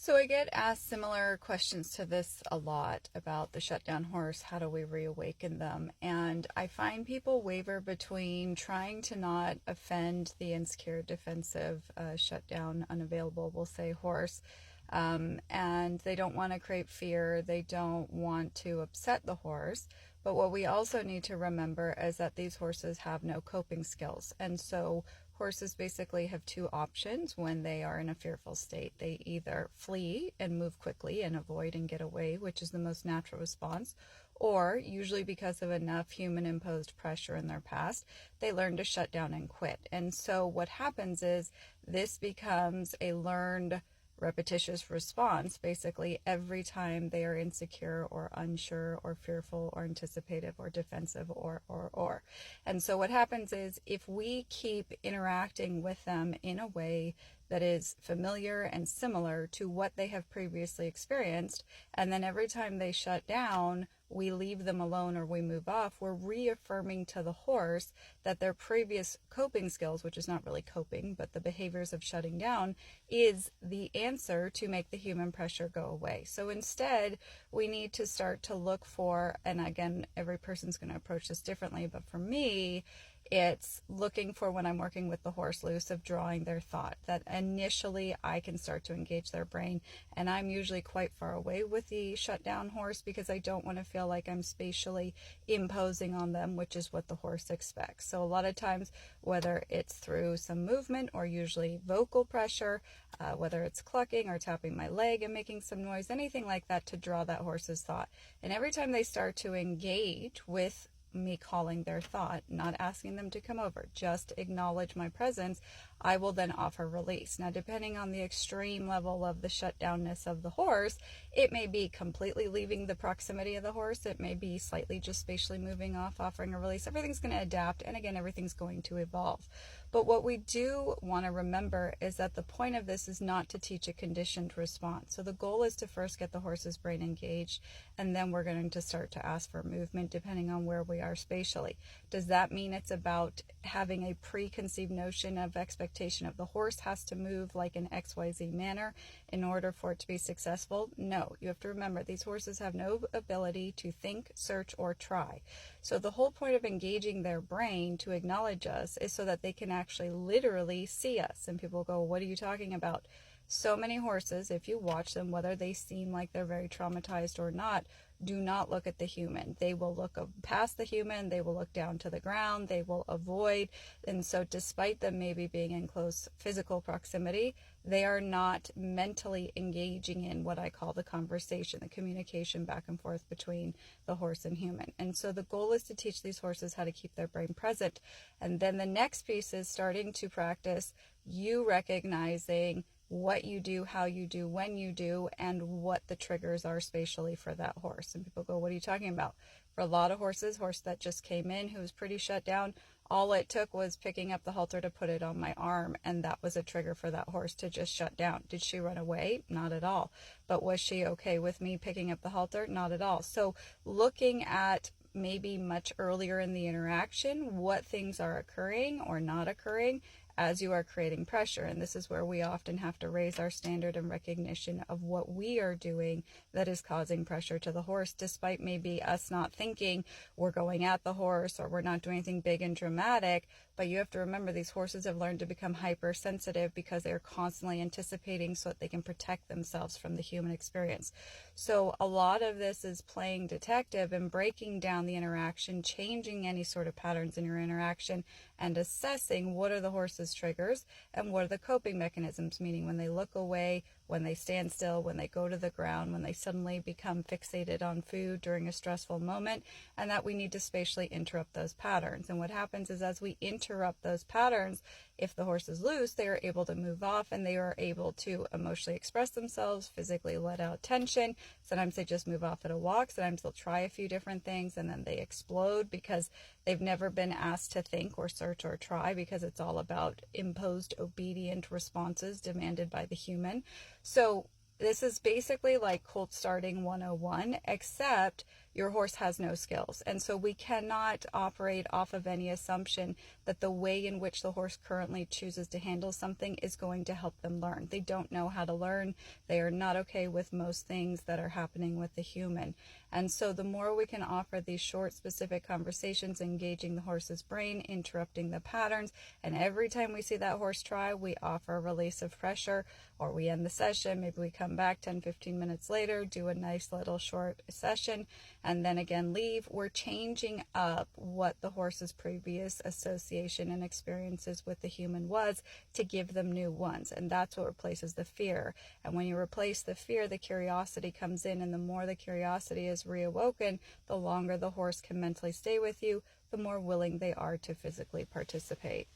So I get asked similar questions to this a lot about the shutdown horse. How do we reawaken them? And I find people waver between trying to not offend the insecure, defensive, shutdown, unavailable, we'll say, horse. And they don't want to create fear. They don't want to upset the horse. But what we also need to remember is that these horses have no coping skills. And so horses basically have two options when they are in a fearful state. They either flee and move quickly and avoid and get away, which is the most natural response, or usually because of enough human imposed pressure in their past, they learn to shut down and quit. And so what happens is this becomes a learned repetitious response basically every time they are insecure or unsure or fearful or anticipative or defensive or. And so what happens is if we keep interacting with them in a way that is familiar and similar to what they have previously experienced, and then every time they shut down, we leave them alone or we move off, we're reaffirming to the horse that their previous coping skills, which is not really coping, but the behaviors of shutting down, is the answer to make the human pressure go away. So instead, we need to start to look for, and again, every person's going to approach this differently, but for me, it's looking for, when I'm working with the horse loose, of drawing their thought, that initially I can start to engage their brain. And I'm usually quite far away with the shutdown horse because I don't want to feel like I'm spatially imposing on them, which is what the horse expects. So a lot of times, whether it's through some movement or usually vocal pressure, whether it's clucking or tapping my leg and making some noise, anything like that to draw that horse's thought. And every time they start to engage with me calling their thought, not asking them to come over, just acknowledge my presence, I will then offer release. Now, depending on the extreme level of the shutdownness of the horse, it may be completely leaving the proximity of the horse. It may be slightly just spatially moving off, offering a release. Everything's going to adapt, and again, everything's going to evolve. But what we do want to remember is that the point of this is not to teach a conditioned response. So the goal is to first get the horse's brain engaged, and then we're going to start to ask for movement depending on where we are spatially. Does that mean it's about having a preconceived notion of expectation of the horse has to move like an XYZ manner in order for it to be successful? No, you have to remember these horses have no ability to think, search, or try. So the whole point of engaging their brain to acknowledge us is so that they can actually literally see us. And people go, what are you talking about? So many horses, if you watch them, whether they seem like they're very traumatized or not, do not look at the human. They will look past the human. They will look down to the ground. They will avoid. And so despite them maybe being in close physical proximity, they are not mentally engaging in what I call the conversation, the communication back and forth between the horse and human. And so the goal is to teach these horses how to keep their brain present. And then the next piece is starting to practice you recognizing what you do, how you do, when you do, and what the triggers are spatially for that horse. And people go, what are you talking about? For a lot of horses, horse that just came in who was pretty shut down, all it took was picking up the halter to put it on my arm, and that was a trigger for that horse to just shut down. Did she run away? Not at all. But was she okay with me picking up the halter? Not at all. So looking at maybe much earlier in the interaction, what things are occurring or not occurring as you are creating pressure. And this is where we often have to raise our standard and recognition of what we are doing that is causing pressure to the horse, despite maybe us not thinking we're going at the horse or we're not doing anything big and dramatic. But you have to remember these horses have learned to become hypersensitive because they're constantly anticipating so that they can protect themselves from the human experience. So a lot of this is playing detective and breaking down the interaction, changing any sort of patterns in your interaction, and assessing what are the horse's triggers and what are the coping mechanisms, meaning when they look away, when they stand still, when they go to the ground, when they suddenly become fixated on food during a stressful moment, and that we need to spatially interrupt those patterns. And what happens is as we interrupt those patterns, if the horse is loose, they are able to move off and they are able to emotionally express themselves, physically let out tension. Sometimes they just move off at a walk. Sometimes they'll try a few different things and then they explode because they've never been asked to think or search or try, because it's all about imposed obedient responses demanded by the human. So this is basically like colt starting 101, except your horse has no skills. And so we cannot operate off of any assumption that the way in which the horse currently chooses to handle something is going to help them learn. They don't know how to learn. They are not okay with most things that are happening with the human. And so the more we can offer these short, specific conversations, engaging the horse's brain, interrupting the patterns, and every time we see that horse try, we offer a release of pressure, or we end the session. Maybe we come back 10, 15 minutes later, do a nice little short session, and then again leave. We're changing up what the horse's previous association and experiences with the human was to give them new ones. And that's what replaces the fear. And when you replace the fear, the curiosity comes in, and the more the curiosity is reawoken, the longer the horse can mentally stay with you, the more willing they are to physically participate.